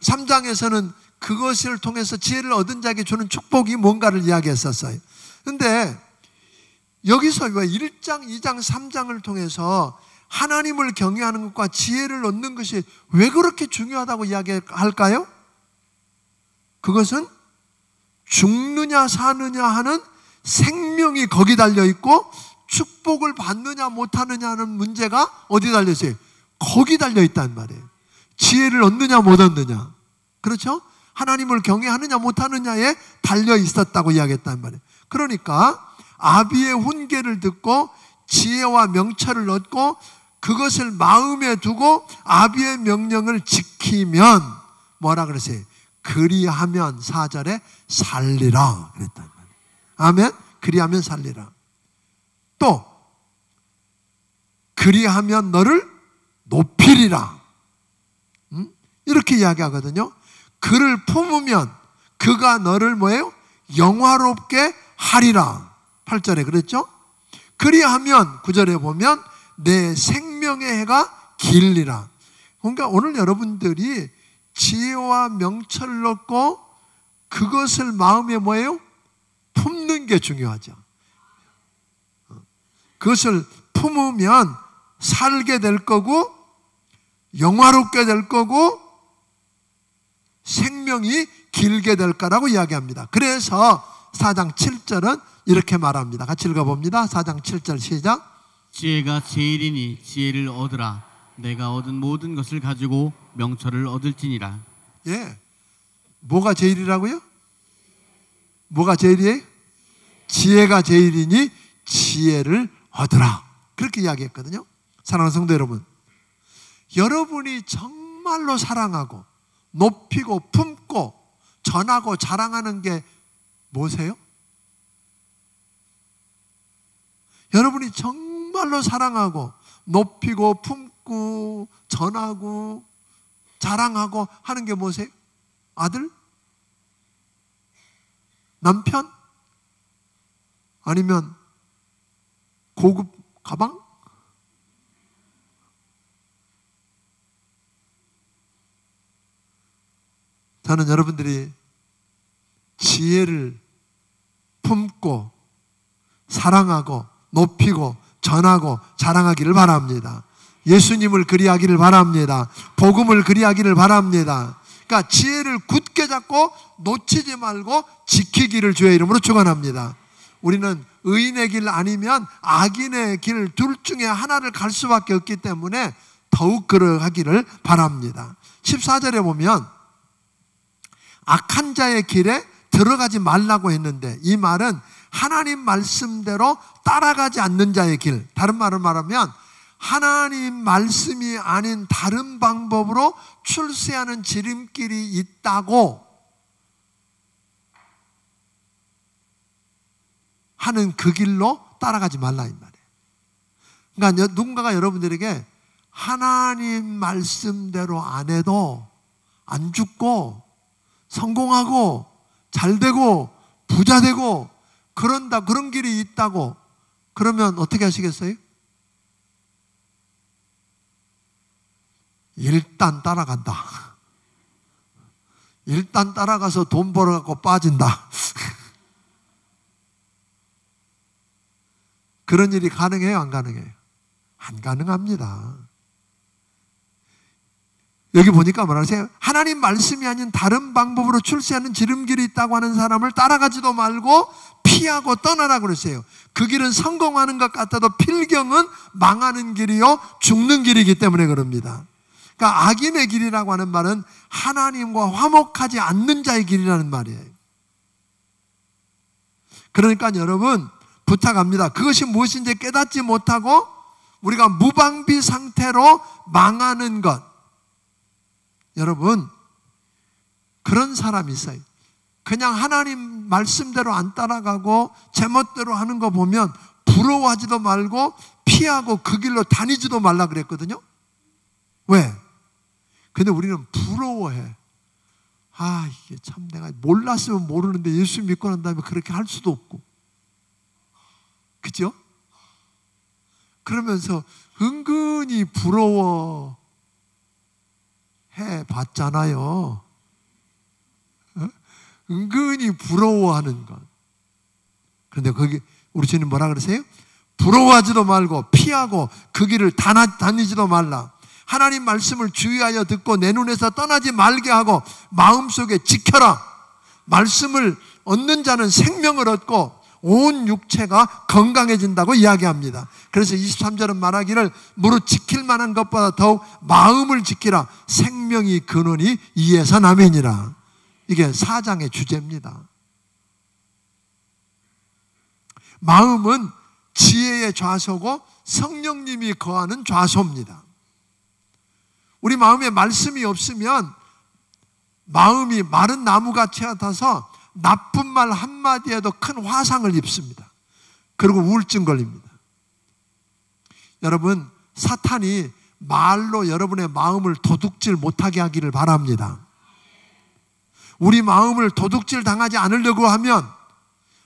3장에서는 그것을 통해서 지혜를 얻은 자에게 주는 축복이 뭔가를 이야기했었어요. 그런데 여기서 왜 1장, 2장, 3장을 통해서 하나님을 경외하는 것과 지혜를 얻는 것이 왜 그렇게 중요하다고 이야기할까요? 그것은 죽느냐 사느냐 하는 생명이 거기 달려있고 축복을 받느냐 못하느냐 하는 문제가 어디 달려있어요? 거기 달려있단 말이에요. 지혜를 얻느냐 못 얻느냐. 그렇죠? 하나님을 경외하느냐 못하느냐에 달려있었다고 이야기했단 말이에요. 그러니까 아비의 훈계를 듣고 지혜와 명철을 얻고 그것을 마음에 두고 아비의 명령을 지키면 뭐라 그랬어요? 그리하면 4절에 살리라 그랬단 말이에요. 아멘? 그리하면 살리라. 또 그리하면 너를 높이리라. 이렇게 이야기하거든요. 그를 품으면 그가 너를 뭐예요? 영화롭게 하리라. 8절에 그랬죠? 그리하면 9절에 보면 내 생명의 해가 길리라. 그러니까 오늘 여러분들이 지혜와 명철을 얻고 그것을 마음에 뭐예요? 품는 게 중요하죠. 그것을 품으면 살게 될 거고 영화롭게 될 거고 생명이 길게 될 거라고 이야기합니다. 그래서 4장 7절은 이렇게 말합니다. 같이 읽어봅니다. 4장 7절 시작. 지혜가 제일이니 지혜를 얻으라. 내가 얻은 모든 것을 가지고 명철을 얻을지니라. 예, 뭐가 제일이라고요? 뭐가 제일이에요? 지혜가 제일이니 지혜를 얻으라. 그렇게 이야기했거든요. 사랑하는 성도 여러분, 여러분이 정말로 사랑하고 높이고 품고 전하고 자랑하는 게 뭐세요? 여러분이 정말로 사랑하고 높이고 품고 전하고 자랑하고 하는 게 뭐세요? 아들? 남편? 아니면 고급 가방? 저는 여러분들이 지혜를 품고 사랑하고 높이고 전하고 자랑하기를 바랍니다. 예수님을 그리하기를 바랍니다. 복음을 그리하기를 바랍니다. 그러니까 지혜를 굳게 잡고 놓치지 말고 지키기를 주의 이름으로 축원합니다. 우리는 의인의 길 아니면 악인의 길 둘 중에 하나를 갈 수밖에 없기 때문에 더욱 그러하기를 바랍니다. 14절에 보면 악한 자의 길에 들어가지 말라고 했는데 이 말은 하나님 말씀대로 따라가지 않는 자의 길, 다른 말을 말하면 하나님 말씀이 아닌 다른 방법으로 출세하는 지름길이 있다고 하는 그 길로 따라가지 말라 이 말이에요. 그러니까 누군가가 여러분들에게 하나님 말씀대로 안 해도 안 죽고 성공하고 잘되고 부자되고 그런다, 그런 길이 있다고 그러면 어떻게 하시겠어요? 일단 따라간다. 일단 따라가서 돈 벌어갖고 빠진다. 그런 일이 가능해요? 안 가능해요? 안 가능합니다. 여기 보니까 뭐라 하세요? 하나님 말씀이 아닌 다른 방법으로 출세하는 지름길이 있다고 하는 사람을 따라가지도 말고 피하고 떠나라 그랬어요. 그 길은 성공하는 것 같아도 필경은 망하는 길이요 죽는 길이기 때문에 그럽니다. 그러니까 악인의 길이라고 하는 말은 하나님과 화목하지 않는 자의 길이라는 말이에요. 그러니까 여러분 부탁합니다. 그것이 무엇인지 깨닫지 못하고 우리가 무방비 상태로 망하는 것, 여러분 그런 사람이 있어요. 그냥 하나님 말씀대로 안 따라가고 제멋대로 하는 거 보면 부러워하지도 말고 피하고 그 길로 다니지도 말라 그랬거든요. 왜? 근데 우리는 부러워해. 아, 이게 참 내가 몰랐으면 모르는데 예수 믿고 난 다음에 그렇게 할 수도 없고, 그죠? 그러면서 은근히 부러워 해 봤잖아요. 은근히 부러워하는 것. 그런데 거기 우리 주님 뭐라 그러세요? 부러워하지도 말고 피하고 그 길을 다니지도 말라. 하나님 말씀을 주의하여 듣고 내 눈에서 떠나지 말게 하고 마음속에 지켜라. 말씀을 얻는 자는 생명을 얻고 온 육체가 건강해진다고 이야기합니다. 그래서 23절은 말하기를 무릇 지킬 만한 것보다 더욱 마음을 지키라. 생명이 근원이 이에서 남이니라. 이게 4장의 주제입니다. 마음은 지혜의 좌소고 성령님이 거하는 좌소입니다. 우리 마음에 말씀이 없으면 마음이 마른 나무같이 같아서 나쁜 말 한마디에도 큰 화상을 입습니다. 그리고 우울증 걸립니다. 여러분, 사탄이 말로 여러분의 마음을 도둑질 못하게 하기를 바랍니다. 우리 마음을 도둑질 당하지 않으려고 하면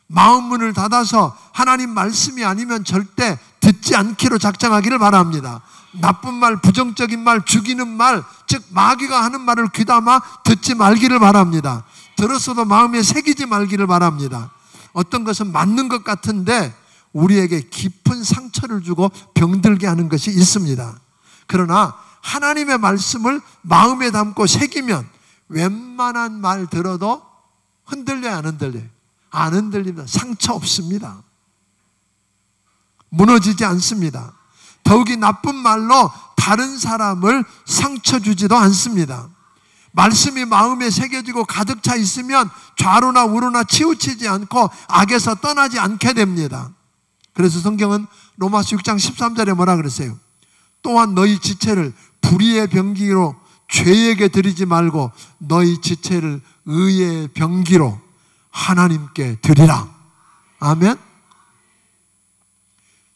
마음 문을 닫아서 하나님 말씀이 아니면 절대 듣지 않기로 작정하기를 바랍니다. 나쁜 말, 부정적인 말, 죽이는 말, 즉 마귀가 하는 말을 귀담아 듣지 말기를 바랍니다. 들었어도 마음에 새기지 말기를 바랍니다. 어떤 것은 맞는 것 같은데 우리에게 깊은 상처를 주고 병들게 하는 것이 있습니다. 그러나 하나님의 말씀을 마음에 담고 새기면 웬만한 말 들어도 흔들려요, 안 흔들려요? 안 흔들립니다. 상처 없습니다. 무너지지 않습니다. 더욱이 나쁜 말로 다른 사람을 상처 주지도 않습니다. 말씀이 마음에 새겨지고 가득 차 있으면 좌로나 우로나 치우치지 않고 악에서 떠나지 않게 됩니다. 그래서 성경은 로마서 6장 13절에 뭐라 그랬어요? 또한 너희 지체를 불의의 병기로 죄에게 드리지 말고 너희 지체를 의의 병기로 하나님께 드리라. 아멘.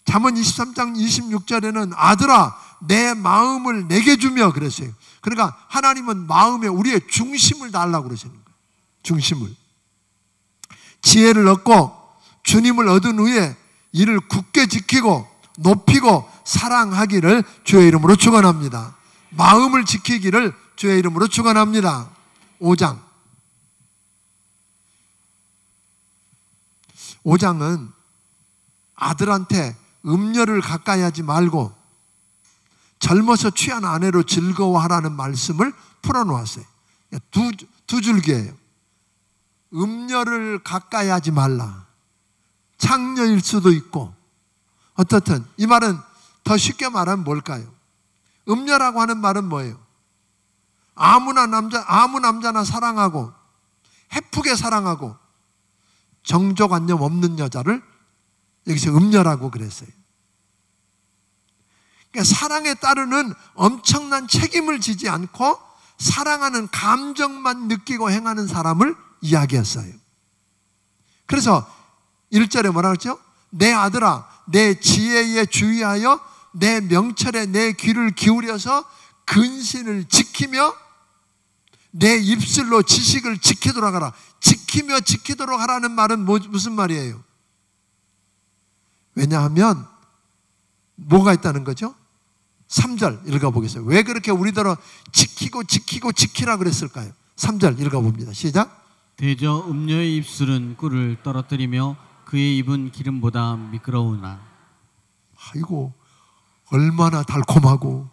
잠언 23장 26절에는 아들아 내 마음을 내게 주며 그랬어요. 그러니까 하나님은 마음에 우리의 중심을 달라고 그러시는 거예요. 중심을. 지혜를 얻고 주님을 얻은 후에 이를 굳게 지키고 높이고 사랑하기를 주의 이름으로 축원합니다. 마음을 지키기를 주의 이름으로 축원합니다. 5장은 아들한테 음녀를 가까이 하지 말고 젊어서 취한 아내로 즐거워하라는 말씀을 풀어놓았어요. 두 줄기예요. 음녀를 가까이 하지 말라. 창녀일 수도 있고 어떻든 이 말은 더 쉽게 말하면 뭘까요? 음녀라고 하는 말은 뭐예요? 아무 남자나 사랑하고 해프게 사랑하고 정조관념 없는 여자를 여기서 음녀라고 그랬어요. 그러니까 사랑에 따르는 엄청난 책임을 지지 않고 사랑하는 감정만 느끼고 행하는 사람을 이야기했어요. 그래서 1절에 뭐라 그랬죠? 내 아들아 내 지혜에 주의하여 내 명철에 내 귀를 기울여서 근신을 지키며 내 입술로 지식을 지키도록 하라. 지키며 지키도록 하라는 말은 무슨 말이에요? 왜냐하면 뭐가 있다는 거죠? 3절 읽어보겠습니다. 왜 그렇게 우리더러 지키라 그랬을까요? 3절 읽어봅니다. 시작. 대저 음녀의 입술은 꿀을 떨어뜨리며 그의 입은 기름보다 미끄러우나. 아이고 얼마나 달콤하고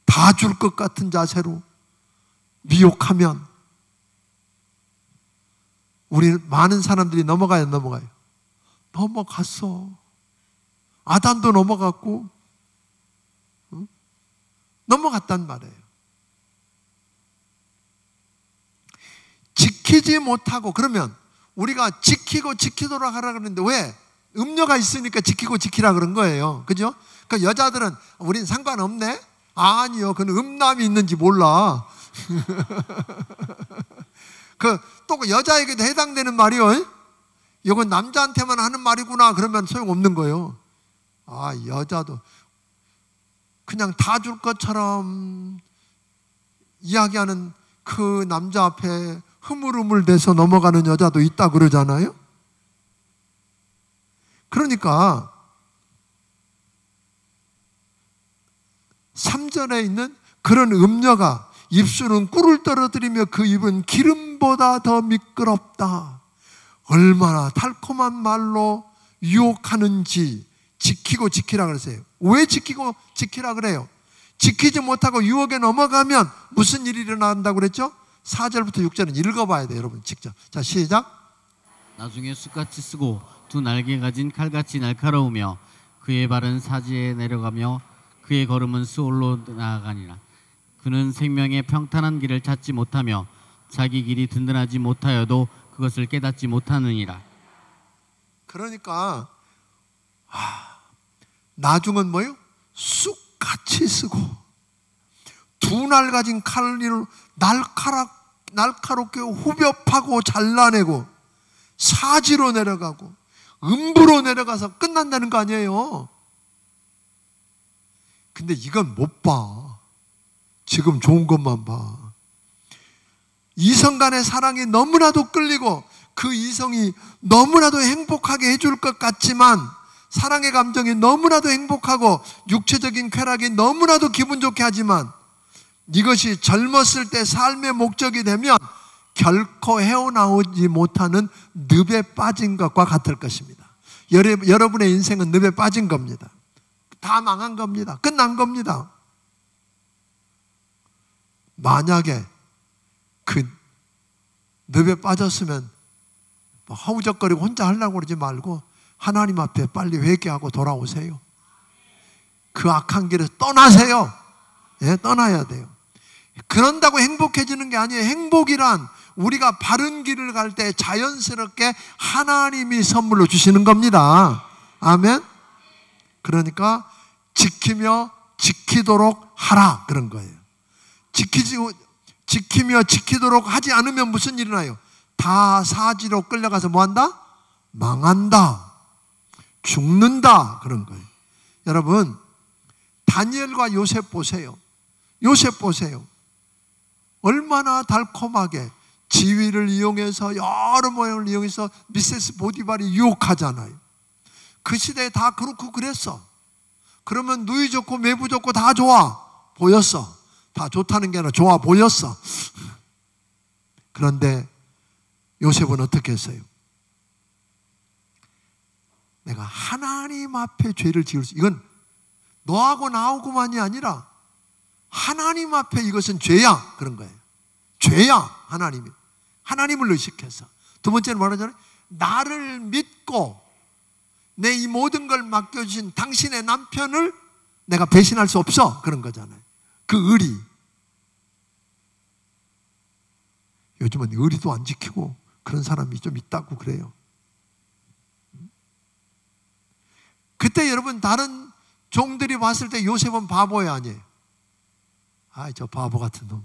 다 줄 것 같은 자세로 미혹하면 우리 많은 사람들이 넘어가요. 넘어갔어. 아담도 넘어갔고 넘어갔단 말이에요. 지키지 못하고 그러면 우리가 지키도록 하라 그러는데 왜? 음녀가 있으니까 지키라 그런 거예요. 그죠? 그러니까 여자들은 우린 상관없네? 아니요. 그건 음란이 있는지 몰라. 또 여자에게도 해당되는 말이요. 이건 남자한테만 하는 말이구나. 그러면 소용없는 거예요. 아, 여자도 그냥 다 줄 것처럼 이야기하는 그 남자 앞에 흐물흐물대서 넘어가는 여자도 있다 그러잖아요. 그러니까 3절에 있는 그런 음녀가 입술은 꿀을 떨어뜨리며 그 입은 기름보다 더 미끄럽다. 얼마나 달콤한 말로 유혹하는지 지키라 그러세요. 왜 지키라 그래요? 지키지 못하고 유혹에 넘어가면 무슨 일이 일어난다고 그랬죠? 4절부터 6절은 읽어봐야 돼요, 여러분 직접. 자, 시작. 나중에 쑥같이 쓰고 두 날개 가진 칼같이 날카로우며 그의 발은 사지에 내려가며 그의 걸음은 수올로 나아가니라. 그는 생명의 평탄한 길을 찾지 못하며 자기 길이 든든하지 못하여도 그것을 깨닫지 못하느니라. 그러니까 나중은 뭐예요? 쑥같이 쓰고 두 날 가진 칼로 날카롭게 후벼 파고 잘라내고 사지로 내려가고 음부로 내려가서 끝난다는 거 아니에요. 근데 이건 못 봐. 지금 좋은 것만 봐. 이성 간의 사랑이 너무나도 끌리고 그 이성이 너무나도 행복하게 해줄 것 같지만, 사랑의 감정이 너무나도 행복하고 육체적인 쾌락이 너무나도 기분 좋게 하지만, 이것이 젊었을 때 삶의 목적이 되면 결코 헤어나오지 못하는 늪에 빠진 것과 같을 것입니다. 여러분의 인생은 늪에 빠진 겁니다. 다 망한 겁니다. 끝난 겁니다. 만약에 그 늪에 빠졌으면 허우적거리고 혼자 하려고 그러지 말고 하나님 앞에 빨리 회개하고 돌아오세요. 그 악한 길에서 떠나세요. 예, 떠나야 돼요. 그런다고 행복해지는 게 아니에요. 행복이란 우리가 바른 길을 갈 때 자연스럽게 하나님이 선물로 주시는 겁니다. 아멘. 그러니까 지키며 지키도록 하라, 그런 거예요. 지키며 지키도록 하지 않으면 무슨 일이 나요? 다 사지로 끌려가서 뭐한다? 망한다, 죽는다, 그런 거예요. 여러분, 다니엘과 요셉 보세요. 요셉 보세요. 얼마나 달콤하게 지위를 이용해서, 여러 모양을 이용해서 미세스 보디발이 유혹하잖아요. 그 시대에 다 그렇고 그랬어. 그러면 누이 좋고 매부 좋고 다 좋아 보였어. 다 좋다는 게 아니라 좋아 보였어. 그런데 요셉은 어떻게 했어요? 내가 하나님 앞에 죄를 지을 수, 이건 너하고 나하고만이 아니라 하나님 앞에 이것은 죄야, 그런 거예요. 죄야, 하나님을 의식해서. 두 번째는 뭐라잖아요? 나를 믿고 내 이 모든 걸 맡겨주신 당신의 남편을 내가 배신할 수 없어, 그런 거잖아요. 그 의리. 요즘은 의리도 안 지키고 그런 사람이 좀 있다고 그래요. 그때 여러분, 다른 종들이 봤을 때 요셉은 바보야, 아니에요? 아이, 저 바보 같은 놈,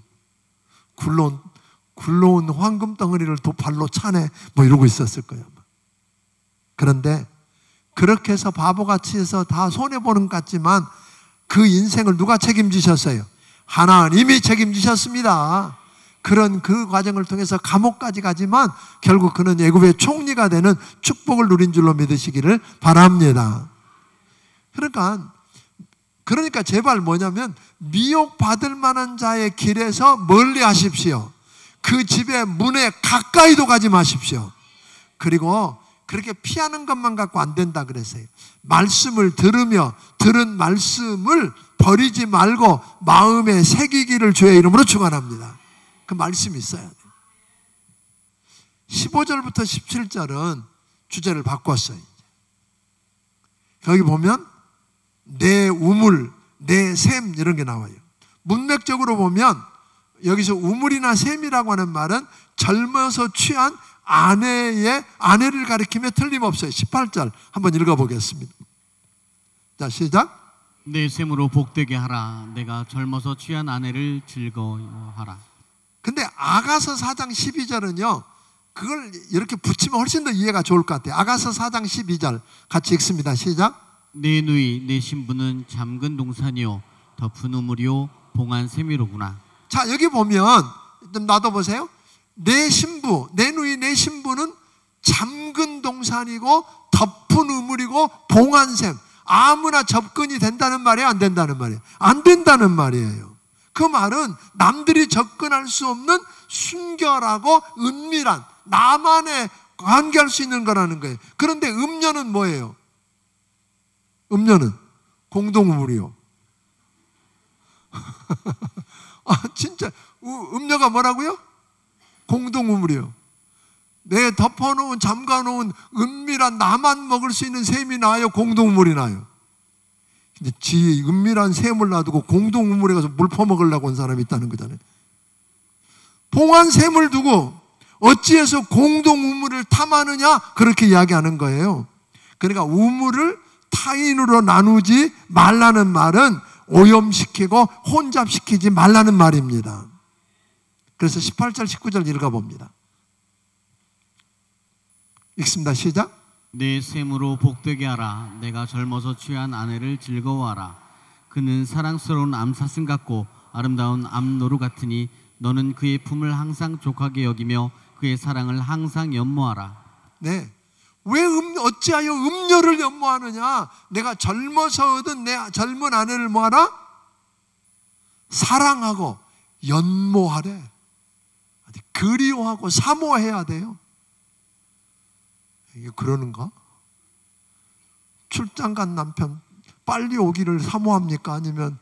굴러온 황금 덩어리를 발로 차네, 뭐 이러고 있었을 거예요. 그런데 그렇게 해서 바보같이 해서 다 손해보는 것 같지만 그 인생을 누가 책임지셨어요? 하나님이 책임지셨습니다. 그런 그 과정을 통해서 감옥까지 가지만 결국 그는 애굽의 총리가 되는 축복을 누린 줄로 믿으시기를 바랍니다. 그러니까 제발 뭐냐면, 미혹받을 만한 자의 길에서 멀리 하십시오. 그 집의 문에 가까이도 가지 마십시오. 그리고 그렇게 피하는 것만 갖고 안 된다 그랬어요. 말씀을 들으며 들은 말씀을 버리지 말고 마음에 새기기를 주의 이름으로 축원합니다. 그 말씀이 있어야 돼요. 15절부터 17절은 주제를 바꿨어요. 거기 보면 내 우물, 내 샘, 이런 게 나와요. 문맥적으로 보면 여기서 우물이나 샘이라고 하는 말은 젊어서 취한 아내를 가리키며 틀림없어요. 18절 한번 읽어보겠습니다. 자, 시작. 내 샘으로 복되게 하라. 내가 젊어서 취한 아내를 즐거워하라. 근데 아가서 4장 12절은요, 그걸 이렇게 붙이면 훨씬 더 이해가 좋을 것 같아요. 아가서 4장 12절 같이 읽습니다. 시작. 내 누이 내 신부는 잠근 동산이요 덮은 우물이요 봉한 샘이로구나. 자, 여기 보면 좀 놔둬보세요. 내 신부, 내 누이 내 신부는 잠근 동산이고 덮은 우물이고 봉한 샘. 아무나 접근이 된다는 말이에요, 안 된다는 말이에요? 안 된다는 말이에요. 그 말은 남들이 접근할 수 없는 순결하고 은밀한, 나만의 관계할 수 있는 거라는 거예요. 그런데 음녀는 뭐예요? 음녀는 공동우물이요. 진짜 음녀가 뭐라고요? 공동우물이요. 내 덮어놓은, 잠가놓은 은밀한, 나만 먹을 수 있는 샘이 나요, 공동우물이 나요? 근데 지 은밀한 샘을 놔두고 공동우물에 가서 물 퍼먹으려고 온 사람이 있다는 거잖아요. 봉한 샘을 두고 어찌해서 공동우물을 탐하느냐, 그렇게 이야기하는 거예요. 그러니까 우물을 타인으로 나누지 말라는 말은 오염시키고 혼잡시키지 말라는 말입니다. 그래서 18절 19절 읽어봅니다. 읽습니다. 시작. 내 샘으로 복되게 하라. 내가 젊어서 취한 아내를 즐거워하라. 그는 사랑스러운 암사슴 같고 아름다운 암노루 같으니 너는 그의 품을 항상 족하게 여기며 그의 사랑을 항상 연모하라. 네. 왜 어찌하여 음녀를 연모하느냐? 내가 젊어서 얻은 내 젊은 아내를 뭐하라? 사랑하고 연모하래. 그리워하고 사모해야 돼요. 이게 그러는가? 출장 간 남편 빨리 오기를 사모합니까? 아니면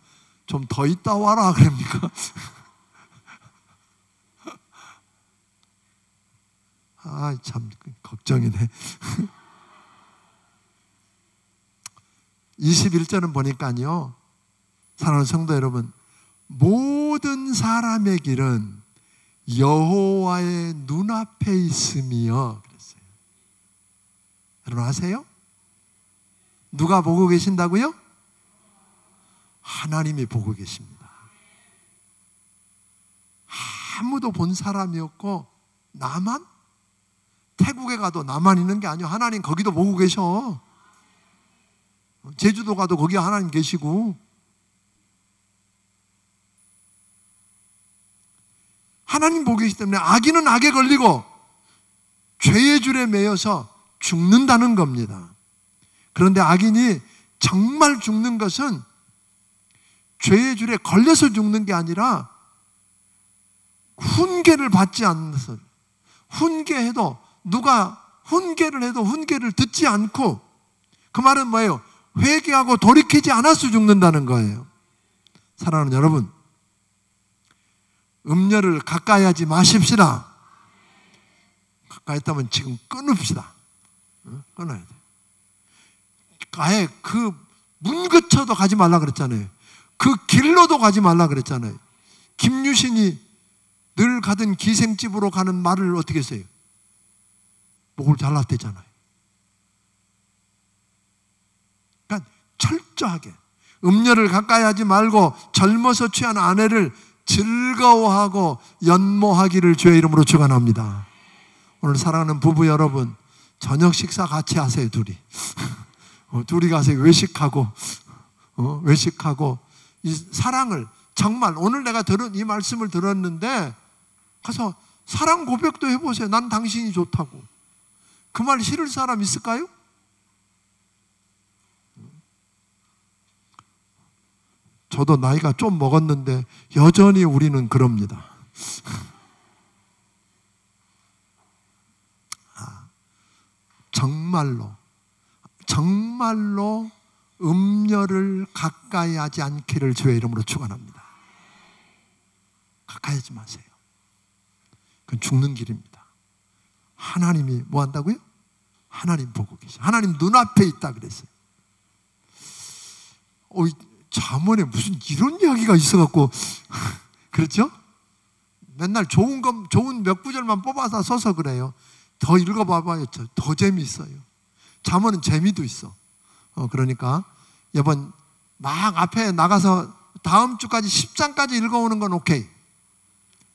좀 더 있다 와라 그럽니까? 아, 참 걱정이네. 21절은 보니까요, 사랑하는 성도 여러분, 모든 사람의 길은 여호와의 눈앞에 있으며 그랬어요. 여러분 아세요? 누가 보고 계신다고요? 하나님이 보고 계십니다. 아무도 본 사람이 없고 나만? 태국에 가도 나만 있는 게 아니에요. 하나님 거기도 보고 계셔. 제주도 가도 거기 하나님 계시고. 하나님 보고 계시기 때문에 악인은 악에 걸리고 죄의 줄에 매여서 죽는다는 겁니다. 그런데 악인이 정말 죽는 것은 죄의 줄에 걸려서 죽는 게 아니라 훈계를 받지 않아서, 훈계해도 누가 훈계를 해도 훈계를 듣지 않고, 그 말은 뭐예요? 회개하고 돌이키지 않아서 죽는다는 거예요. 사랑하는 여러분, 음녀를 가까이 하지 마십시다. 가까이 했다면 지금 끊읍시다. 끊어야 돼. 아예 그 문 근처도 가지 말라 그랬잖아요. 그 길로도 가지 말라 그랬잖아요. 김유신이 늘 가던 기생집으로 가는 말을 어떻게 했어요? 목을 잘랐대잖아요. 그러니까 철저하게 음녀를 가까이 하지 말고 젊어서 취한 아내를 즐거워하고 연모하기를 주의 이름으로 축원합니다. 오늘 사랑하는 부부 여러분, 저녁 식사 같이 하세요. 둘이 가서 외식하고 이 사랑을 정말, 오늘 내가 들은 이 말씀을 들었는데 가서 사랑 고백도 해보세요. 난 당신이 좋다고. 그 말 싫을 사람 있을까요? 저도 나이가 좀 먹었는데 여전히 우리는 그럽니다. 정말로 음녀를 가까이 하지 않기를 주의 이름으로 축원합니다. 가까이 하지 마세요. 그건 죽는 길입니다. 하나님이 뭐 한다고요? 하나님 보고 계셔. 하나님 눈앞에 있다 그랬어요. 잠언에 무슨 이런 이야기가 있어갖고 그렇죠? 맨날 좋은 몇 구절만 뽑아서 써서 그래요. 더 읽어봐봐요. 더 재미있어요. 잠언은 재미도 있어. 그러니까 이번 막 앞에 나가서 다음 주까지 10장까지 읽어오는 건 오케이.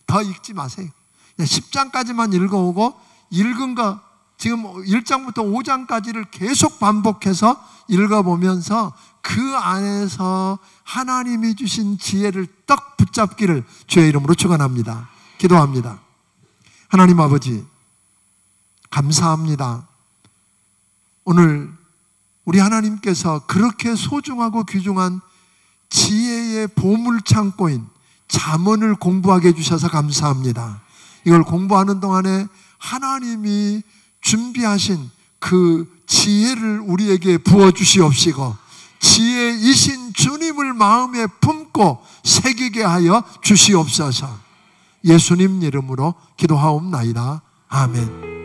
더 읽지 마세요. 그냥 10장까지만 읽어오고 읽은 거 지금 1장부터 5장까지를 계속 반복해서 읽어보면서 그 안에서 하나님이 주신 지혜를 떡 붙잡기를 주의 이름으로 축원합니다. 기도합니다. 하나님 아버지, 감사합니다. 오늘 우리 하나님께서 그렇게 소중하고 귀중한 지혜의 보물창고인 잠언을 공부하게 해주셔서 감사합니다. 이걸 공부하는 동안에 하나님이 준비하신 그 지혜를 우리에게 부어주시옵시고 지혜이신 주님을 마음에 품고 새기게 하여 주시옵소서. 예수님 이름으로 기도하옵나이다. 아멘.